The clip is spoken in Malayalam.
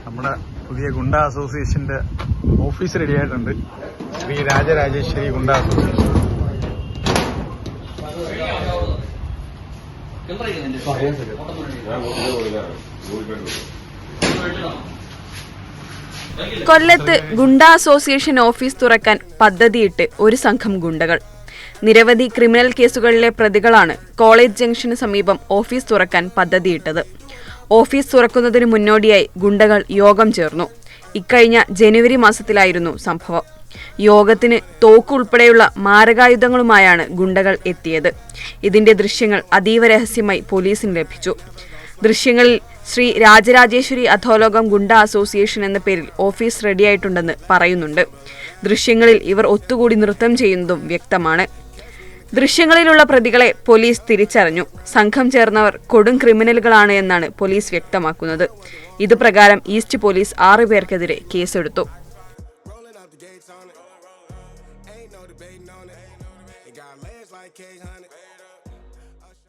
നമ്മുടെ പുതിയ ഗുണ്ട അസോസിയേഷന്റെ ഓഫീസ് റെഡി ആയിട്ടുണ്ട്. ശ്രീ രാജരാജേശ്വരി ഗുണ്ട അസോസിയേഷൻ. കൊല്ലത്ത് ഗുണ്ട അസോസിയേഷൻ ഓഫീസ് തുറക്കാൻ പദ്ധതിയിട്ട് ഒരു സംഘം ഗുണ്ടകൾ. നിരവധി ക്രിമിനൽ കേസുകളിലെ പ്രതികളാണ് കോളേജ് ജംഗ്ഷന് സമീപം ഓഫീസ് തുറക്കാൻ പദ്ധതിയിട്ടത്. ഓഫീസ് തുറക്കുന്നതിന് മുന്നോടിയായി ഗുണ്ടകൾ യോഗം ചേർന്നു. ഇക്കഴിഞ്ഞ ജനുവരി മാസത്തിലായിരുന്നു സംഭവം. യോഗത്തിന് തോക്കുൾപ്പെടെയുള്ള മാരകായുധങ്ങളുമായാണ് ഗുണ്ടകൾ എത്തിയത്. ഇതിന്റെ ദൃശ്യങ്ങൾ അതീവ രഹസ്യമായി പോലീസിന് ലഭിച്ചു. ദൃശ്യങ്ങളിൽ ശ്രീ രാജരാജേശ്വരി അധോലോകം ഗുണ്ട അസോസിയേഷൻ എന്ന പേരിൽ ഓഫീസ് റെഡിയായിട്ടുണ്ടെന്ന് പറയുന്നുണ്ട്. ദൃശ്യങ്ങളിൽ ഇവർ ഒത്തുകൂടി നൃത്തം ചെയ്യുന്നതും വ്യക്തമാണ്. ദൃശ്യങ്ങളിലുള്ള പ്രതികളെ പോലീസ് തിരിച്ചറിഞ്ഞു. സംഘം ചേർന്നവർ കൊടും ക്രിമിനലുകളാണ് എന്നാണ് പോലീസ് വ്യക്തമാക്കുന്നത്. ഇതുപ്രകാരം ഈസ്റ്റ് പോലീസ് 6 പേർക്കെതിരെ കേസെടുത്തു. Ain't no debating on it. It got legs like K-Honey.